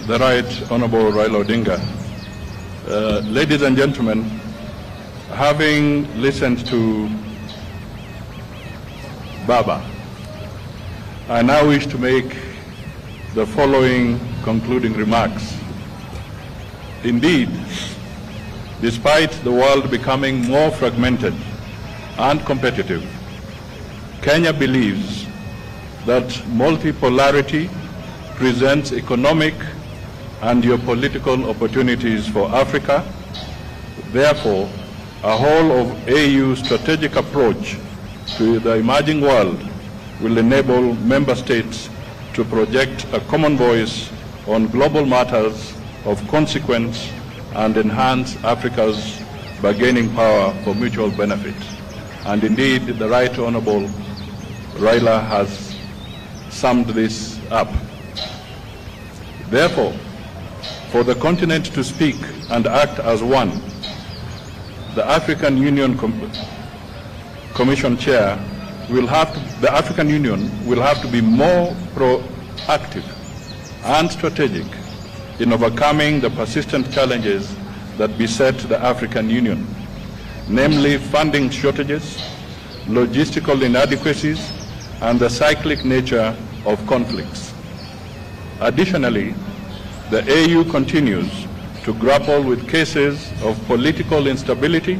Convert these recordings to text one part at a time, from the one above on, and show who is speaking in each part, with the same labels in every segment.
Speaker 1: the Right Honorable Raila Odinga. Ladies and gentlemen, having listened to Baba, I now wish to make the following concluding remarks. Indeed, despite the world becoming more fragmented and competitive, Kenya believes that multipolarity presents economic and geopolitical opportunities for Africa. Therefore, a whole of AU strategic approach to the emerging world will enable member states to project a common voice on global matters of consequence and enhance Africa's bargaining power for mutual benefit. And indeed, the Right Honorable Raila has summed this up. Therefore, for the continent to speak and act as one, the African Union Commission Chair the African Union will have to be more proactive and strategic in overcoming the persistent challenges that beset the African Union, namely funding shortages, logistical inadequacies, and the cyclic nature of conflicts. Additionally, the AU continues to grapple with cases of political instability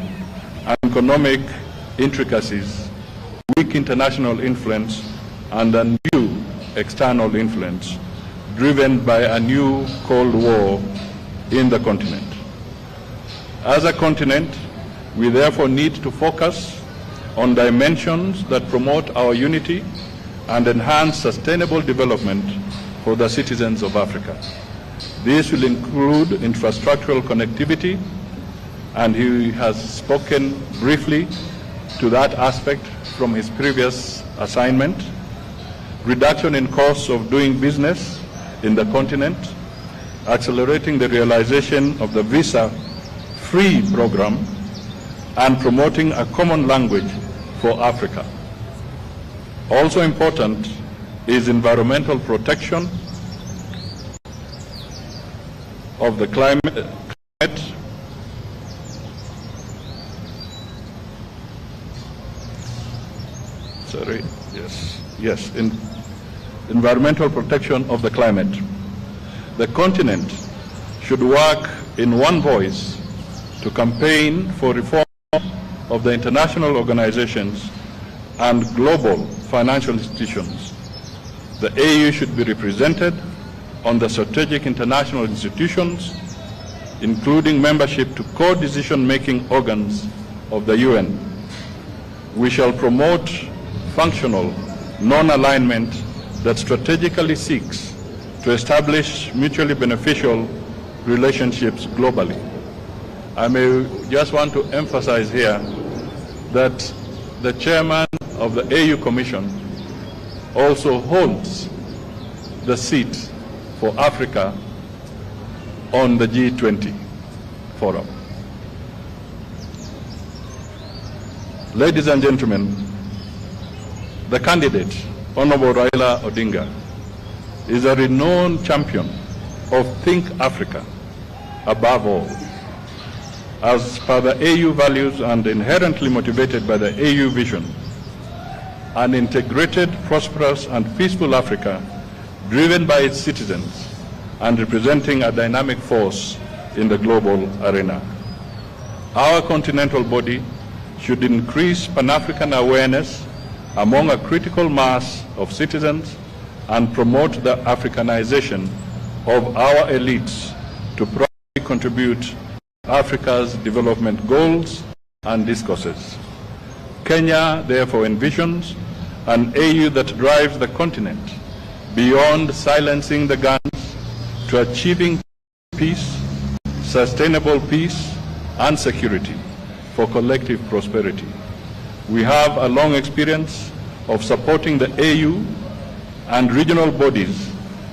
Speaker 1: and economic intricacies, weak international influence, and a new external influence driven by a new Cold War in the continent. As a continent, we therefore need to focus on dimensions that promote our unity and enhance sustainable development for the citizens of Africa. This will include infrastructural connectivity, and he has spoken briefly to that aspect from his previous assignment, reduction in costs of doing business in the continent, accelerating the realization of the visa-free program, and promoting a common language for Africa. Also important is environmental protection of the climate environmental protection of the climate. The continent should work in one voice to campaign for reform of the international organizations and global financial institutions. The AU should be represented on the strategic international institutions, including membership to co-decision-making organs of the UN. We shall promote functional non-alignment that strategically seeks to establish mutually beneficial relationships globally. I may just want to emphasize here that the chairman of the AU Commission also holds the seat for Africa on the G20 forum. Ladies and gentlemen, the candidate, Honorable Raila Odinga, is a renowned champion of Think Africa above all. As per the AU values and inherently motivated by the AU vision, an integrated, prosperous, and peaceful Africa driven by its citizens and representing a dynamic force in the global arena. Our continental body should increase Pan-African awareness among a critical mass of citizens and promote the Africanization of our elites to properly contribute to Africa's development goals and discourses. Kenya therefore envisions an AU that drives the continent beyond silencing the guns to achieving peace, sustainable peace, and security for collective prosperity. We have a long experience of supporting the AU and regional bodies,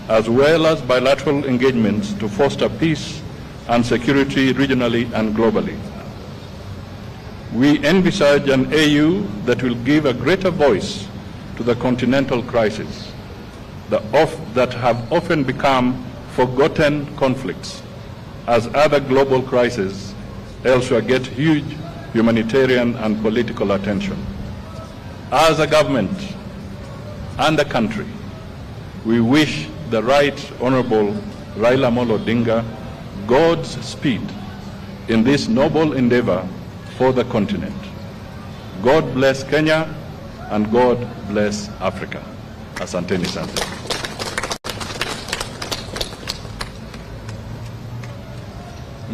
Speaker 1: as well as bilateral engagements to foster peace and security regionally and globally. We envisage an AU that will give a greater voice to the continental crisis that have often become forgotten conflicts as other global crises elsewhere get huge humanitarian and political attention. As a government and a country, we wish the Right Honorable Raila Odinga God's speed in this noble endeavor for the continent. God bless Kenya and God bless Africa. Asanteni sana.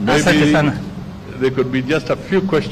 Speaker 1: Maybe there could be just a few questions.